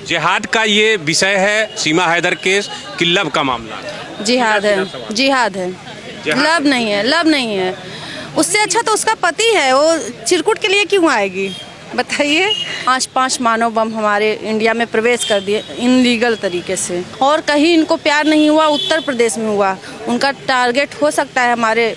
जिहाद का ये विषय है, सीमा हैदर केस कि लव का मामला? जिहाद है, जिहाद है, लव नहीं है, लव नहीं है। उससे अच्छा तो उसका पति है, वो चिरकुट के लिए क्यों आएगी बताइए। 5 मानव बम हमारे इंडिया में प्रवेश कर दिए इनलीगल तरीके से, और कहीं इनको प्यार नहीं हुआ, उत्तर प्रदेश में हुआ। उनका टारगेट हो सकता है हमारे।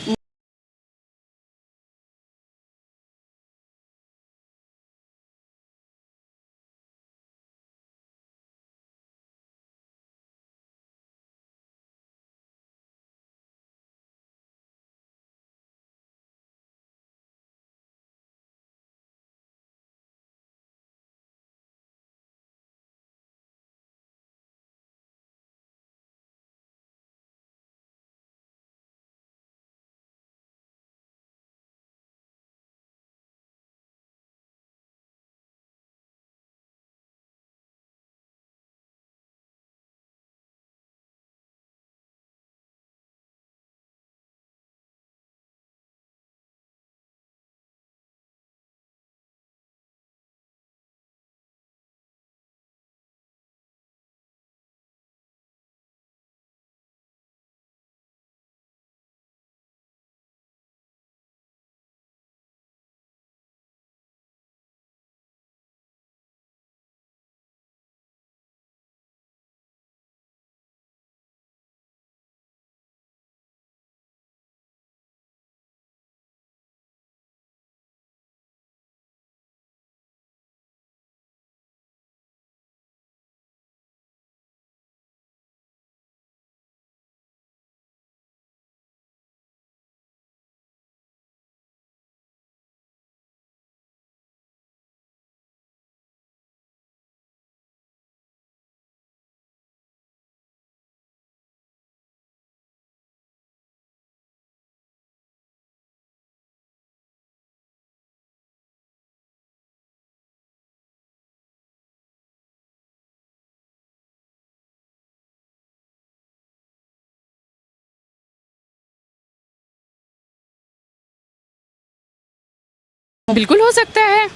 बिल्कुल हो सकता है,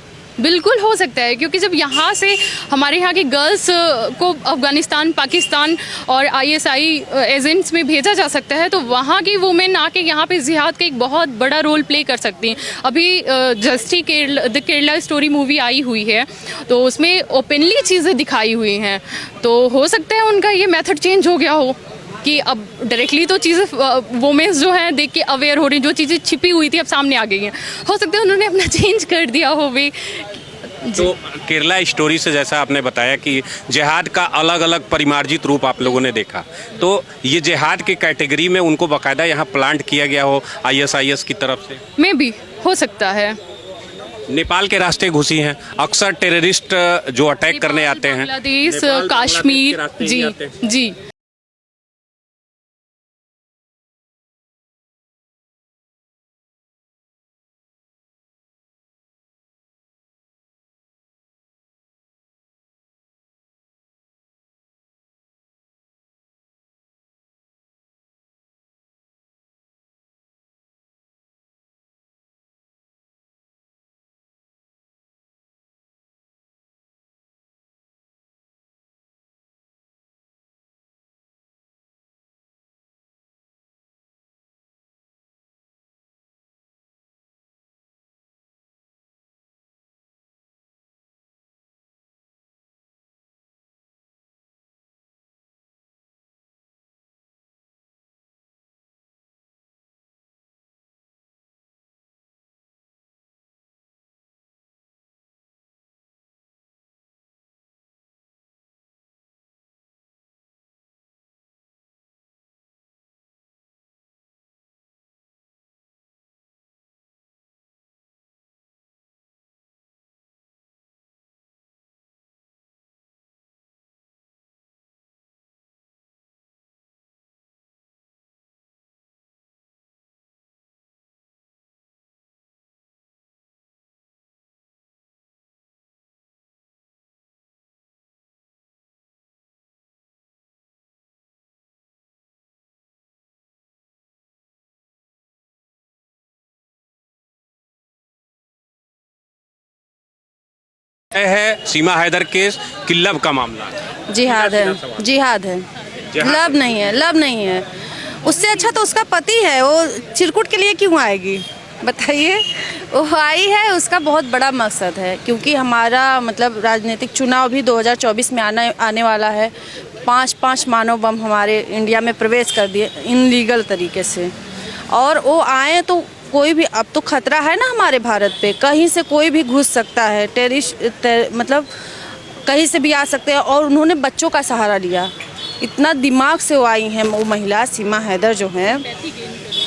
बिल्कुल हो सकता है, क्योंकि जब यहाँ से हमारे यहाँ की गर्ल्स को अफ़गानिस्तान, पाकिस्तान और आईएसआई एजेंट्स में भेजा जा सकता है, तो वहाँ की वुमेन आके यहाँ पे जिहाद का एक बहुत बड़ा रोल प्ले कर सकती हैं। अभी जस्टी द केरला स्टोरी मूवी आई हुई है, तो उसमें ओपनली चीज़ें दिखाई हुई हैं, तो हो सकता है उनका ये मेथड चेंज हो गया हो कि अब डायरेक्टली तो चीज़ें वोमेंस जो हैं देख के अवेयर हो रही, जो चीज़ें छिपी हुई थी अब सामने आ गई हैं। हो सकता है उन्होंने अपना चेंज कर दिया हो भी। तो केरला स्टोरी से जैसा आपने बताया कि जिहाद का अलग अलग परिमार्जित रूप आप लोगों ने देखा, तो ये जिहाद की कैटेगरी में उनको बाकायदा यहाँ प्लांट किया गया हो आईएसआईएस की तरफ से? में भी हो सकता है। नेपाल के रास्ते घुसी हैं अक्सर टेररिस्ट जो अटैक करने आते हैं, बांग्लादेश, नेपाल, बांग्लादेश के कश्मीर, रास्ते ही जी आते हैं। जी। है सीमा हैदर केस कि लव का मामला? जिहाद है, जिहाद है, लव नहीं है, लव नहीं है। उससे अच्छा तो उसका पति है, वो चिरकुट के लिए क्यों आएगी बताइए। वो आई है, उसका बहुत बड़ा मकसद है, क्योंकि हमारा मतलब राजनीतिक चुनाव भी 2024 में आने वाला है। 5 मानव बम हमारे इंडिया में प्रवेश कर दिए इनलीगल तरीके से, और वो आए तो कोई भी, अब तो खतरा है ना हमारे भारत पे, कहीं से कोई भी घुस सकता है, मतलब कहीं से भी आ सकते हैं। और उन्होंने बच्चों का सहारा लिया, इतना दिमाग से वो आई हैं वो महिला सीमा हैदर जो हैं,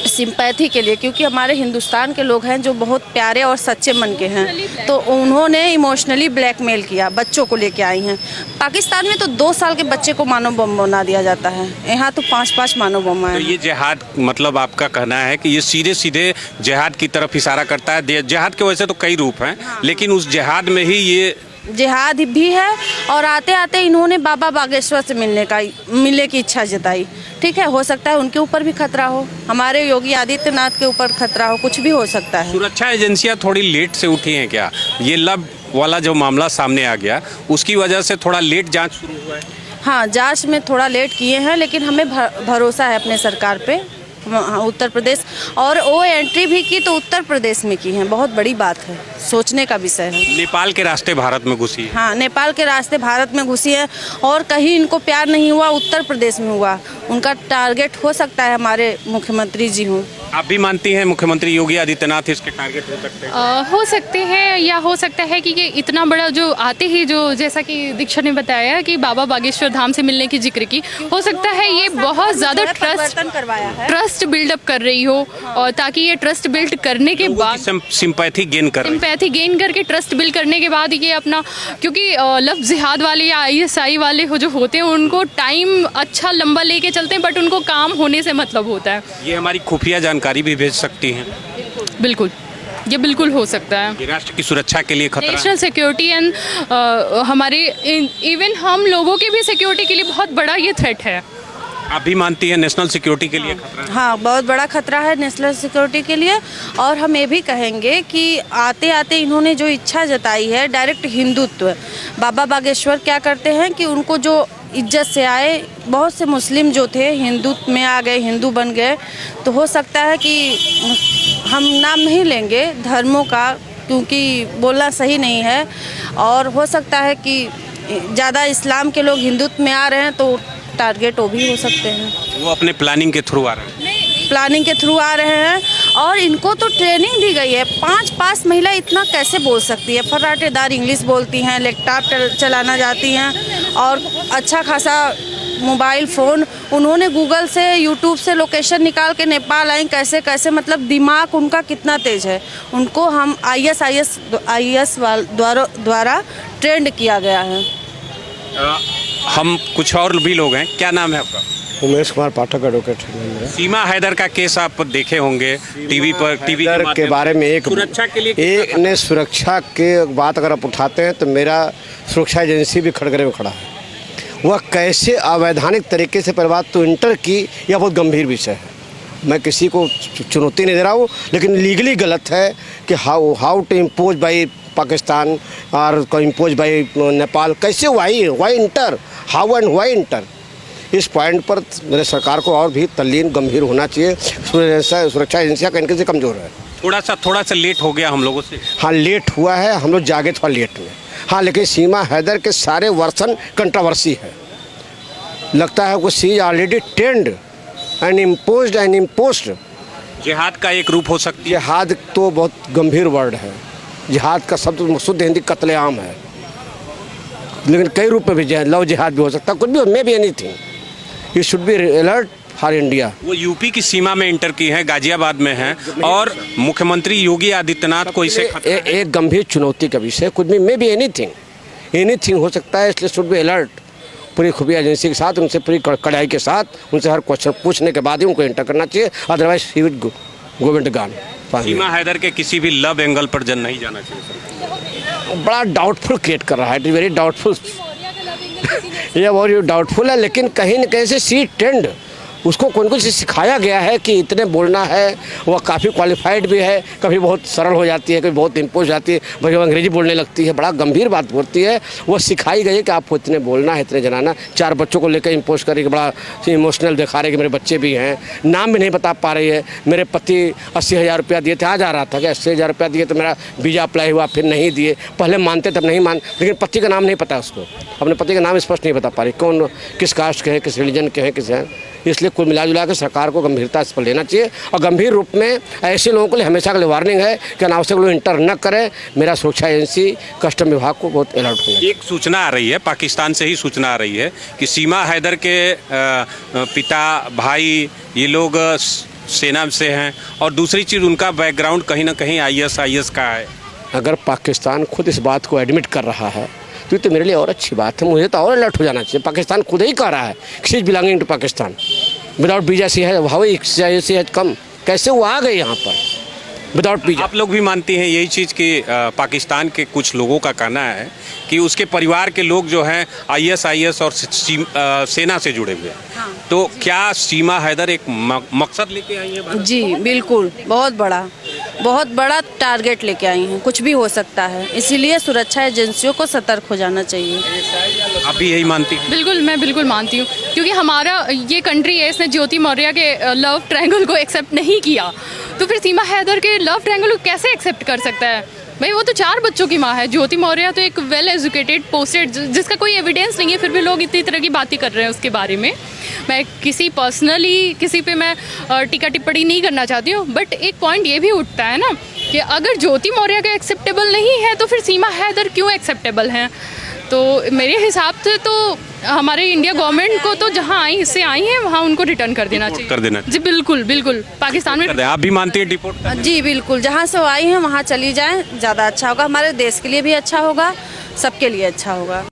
सिंपैथी के लिए, क्योंकि हमारे हिंदुस्तान के लोग हैं जो बहुत प्यारे और सच्चे मन के हैं, तो उन्होंने इमोशनली ब्लैकमेल किया, बच्चों को लेके आई हैं। पाकिस्तान में तो 2 साल के बच्चे को मानव बम बना दिया जाता है, यहाँ तो 5 मानव बम आए। तो ये जिहाद, मतलब आपका कहना है कि ये सीधे सीधे जिहाद की तरफ इशारा करता है। जिहाद के वैसे तो कई रूप हैं, लेकिन उस जिहाद में ही ये जिहाद भी है। और आते आते इन्होंने बाबा बागेश्वर से मिलने की इच्छा जताई। ठीक है, हो सकता है उनके ऊपर भी खतरा हो, हमारे योगी आदित्यनाथ के ऊपर खतरा हो, कुछ भी हो सकता है। सुरक्षा एजेंसियां थोड़ी लेट से उठी हैं क्या? ये लव वाला जो मामला सामने आ गया, उसकी वजह से थोड़ा लेट जांच शुरू हुआ है? हाँ, जांच में थोड़ा लेट किए हैं, लेकिन हमें भरोसा है अपने सरकार पे, उत्तर प्रदेश। और वो एंट्री भी की तो उत्तर प्रदेश में की है, बहुत बड़ी बात है, सोचने का विषय है। नेपाल के रास्ते भारत में घुसी है। हाँ, नेपाल के रास्ते भारत में घुसी है, और कहीं इनको प्यार नहीं हुआ, उत्तर प्रदेश में हुआ। उनका टारगेट हो सकता है हमारे मुख्यमंत्री जी हों। आप भी मानती हैं मुख्यमंत्री योगी आदित्यनाथ इसके टारगेट हो सकते हैं? हो सकते हैं, या हो सकता है कि ये इतना बड़ा जो आते ही, जो जैसा कि दीक्षा ने बताया कि बाबा बागेश्वर धाम से मिलने की जिक्र की, हो सकता है ये बहुत ज़्यादा ट्रस्ट बिल्डअप कर रही हो, और ताकि ये ट्रस्ट बिल्ड करने के बाद सिंपैथी गेन करके ट्रस्ट बिल्ड करने के बाद ये अपना, क्योंकि लव जिहाद वाले या ISI वाले हो जो होते हैं, उनको टाइम अच्छा लंबा लेके चलते हैं, बट उनको काम होने से मतलब होता है। ये हमारी खुफिया जानकारी भी भेज सकती हैं। बिल्कुल, ये बिल्कुल हो सकता है। ये राष्ट्र की सुरक्षा के लिए खतरा, नेशनल सिक्योरिटी एंड हमारे इवन हम लोगों की भी सिक्योरिटी के लिए बहुत बड़ा ये थ्रेट है। आप भी मानती हैं नेशनल सिक्योरिटी के लिए खतरा है? हाँ, बहुत बड़ा खतरा है नेशनल सिक्योरिटी के लिए। और हम ये भी कहेंगे कि आते आते इन्होंने जो इच्छा जताई है डायरेक्ट हिंदुत्व, बाबा बागेश्वर क्या करते हैं कि उनको जो इज्जत से आए, बहुत से मुस्लिम जो थे हिंदुत्व में आ गए, हिंदू बन गए, तो हो सकता है कि हम नाम नहीं लेंगे धर्मों का, क्योंकि बोलना सही नहीं है, और हो सकता है कि ज़्यादा इस्लाम के लोग हिंदुत्व में आ रहे हैं, तो टारगेट वो भी हो सकते हैं। वो अपने प्लानिंग के थ्रू आ रहे हैं, प्लानिंग के थ्रू आ रहे हैं, और इनको तो ट्रेनिंग दी गई है। 5 महिला इतना कैसे बोल सकती है? फर्राटेदार इंग्लिश बोलती हैं, लैपटॉप चलाना जाती हैं, और अच्छा खासा मोबाइल फ़ोन, उन्होंने गूगल से, यूट्यूब से लोकेशन निकाल के नेपाल आई, कैसे कैसे, मतलब दिमाग उनका कितना तेज है। उनको हम IS द्वारा ट्रेंड किया गया है। हम कुछ और भी लोग हैं। क्या नाम है आपका? उमेश कुमार पाठक, एडवोकेट है। सीमा हैदर का केस आप देखे होंगे टीवी के बारे में एक सुरक्षा के लिए ने सुरक्षा के बात अगर आप उठाते हैं तो मेरा सुरक्षा एजेंसी भी खड़गरे में खड़ा है। वह कैसे अवैधानिक तरीके से पहली बात तो इंटर की, यह बहुत गंभीर विषय है, मैं किसी को चुनौती नहीं दे रहा हूँ, लेकिन लीगली गलत है कि how to impose by Pakistan और इम्पोज बाई नेपाल, कैसे why enter, how and why enter. इस पॉइंट पर मेरे सरकार को और भी तल्लीन गंभीर होना चाहिए। सुरक्षा एजेंसियाँ कहीं से कमज़ोर है। थोड़ा सा लेट हो गया हम लोगों से। हाँ, लेट हुआ है, हम लोग जागे थोड़ा लेट में। हाँ, लेकिन सीमा हैदर के सारे वर्सन कंट्रोवर्सी है, लगता है वो सी ऑलरेडी ट्रेंड एंड इम्पोज्ड। जिहाद का एक रूप हो सकती है। जिहाद तो बहुत गंभीर वर्ड है, जिहाद का शब्द शुद्ध हिंदी कत्लेआम है, लेकिन कई रूप में भी लव जिहाद भी हो सकता है, कुछ भी, may be anything. You should be alert for India. वो यूपी की सीमा में इंटर की है, गाजियाबाद में है, और मुख्यमंत्री योगी आदित्यनाथ को इसे एक गंभीर चुनौती का विषय, कुछ भी, मे बी एनीथिंग हो सकता है, इसलिए शुड बी अलर्ट। पूरी खुफिया एजेंसी के साथ, उनसे पूरी कड़ाई के साथ, उनसे हर क्वेश्चन पूछने के बाद ही उनको एंटर करना चाहिए, otherwise he will go with gun. Seema Haidar के किसी भी लव एंगल पर जन नहीं जाना चाहिए। बड़ा डाउटफुल क्रिएट कर रहा है, इट इज़ वेरी डाउटफुल। ये बहुत डाउटफुल है, लेकिन कहीं न कहीं से सी ट्रेंड उसको कौन कौन से सिखाया गया है कि इतने बोलना है। वह काफ़ी क्वालिफाइड भी है, कभी बहुत सरल हो जाती है, कभी बहुत इम्पोज जाती है, कभी अंग्रेजी बोलने लगती है, बड़ा गंभीर बात बोलती है। वह सिखाई गई है कि आपको इतने बोलना है, इतने जनाना। 4 बच्चों को लेकर इम्पोज करके बड़ा इमोशनल दिखा रहे कि मेरे बच्चे भी हैं, नाम भी नहीं बता पा रही है। मेरे पति 80,000 रुपया दिए थे, आज आ रहा था कि 80,000 रुपया दिए तो मेरा वीज़ा अप्लाई हुआ, फिर नहीं दिए। पहले मानते तब नहीं मान, लेकिन पति का नाम नहीं पता उसको, अपने पति का नाम स्पष्ट नहीं बता पा रही, कौन किस कास्ट के हैं, किस रिलीजन के हैं, किस हैं। इसलिए कुल मिला जुला कर सरकार को गंभीरता इस पर लेना चाहिए और गंभीर रूप में ऐसे लोगों के लिए हमेशा के लिए वार्निंग है कि अनावश्यक लोग इंटर न करें। मेरा सुरक्षा एजेंसी कस्टम विभाग को बहुत अलर्ट होना है। एक सूचना आ रही है, पाकिस्तान से ही सूचना आ रही है कि सीमा हैदर के पिता भाई ये लोग सेना से हैं और दूसरी चीज़ उनका बैकग्राउंड कहीं ना कहीं IS का है। अगर पाकिस्तान खुद इस बात को एडमिट कर रहा है तो ये तो मेरे लिए और अच्छी बात है, मुझे तो और अलर्ट हो जाना चाहिए। पाकिस्तान खुद ही कह रहा है she is belonging to Pakistan without visa सी है, सी है कम, कैसे वो आ गए यहाँ पर विदाउट वीजा। आप लोग भी मानती हैं यही चीज़ कि पाकिस्तान के कुछ लोगों का कहना है कि उसके परिवार के लोग जो हैं IS और सेना से जुड़े हुए हैं। हाँ। तो क्या सीमा हैदर एक मकसद लेके आई है? जी बिल्कुल, बहुत बड़ा टारगेट लेके आई हैं, कुछ भी हो सकता है, इसीलिए सुरक्षा एजेंसियों को सतर्क हो जाना चाहिए। आप भी यही मानती हैं? बिल्कुल, मैं बिल्कुल मानती हूँ, क्योंकि हमारा ये कंट्री है, इसने ज्योति मौर्य के लव ट्रायंगल को एक्सेप्ट नहीं किया, तो फिर सीमा हैदर के लव ट्रायंगल को कैसे एक्सेप्ट कर सकता है? भाई वो तो 4 बच्चों की माँ है। ज्योति मौर्य तो एक वेल एजुकेटेड पोस्टेड, जिसका कोई एविडेंस नहीं है, फिर भी लोग इतनी तरह की बातें कर रहे हैं उसके बारे में। मैं किसी पे मैं टीका टिप्पणी नहीं करना चाहती हूँ, बट एक पॉइंट ये भी उठता है ना कि अगर ज्योति मौर्य का एक्सेप्टेबल नहीं है तो फिर सीमा हैदर क्यों एक्सेप्टेबल हैं? तो मेरे हिसाब से तो हमारे इंडिया गवर्नमेंट को तो जहाँ से आई हैं वहाँ उनको रिटर्न कर देना चाहिए। कर देना। जी बिल्कुल, पाकिस्तान में। आप भी मानती हैं डिपोर्ट? जी बिल्कुल, जहाँ से वो आई हैं वहाँ चली जाएं, ज़्यादा अच्छा होगा, हमारे देश के लिए भी अच्छा होगा, सबके लिए अच्छा होगा।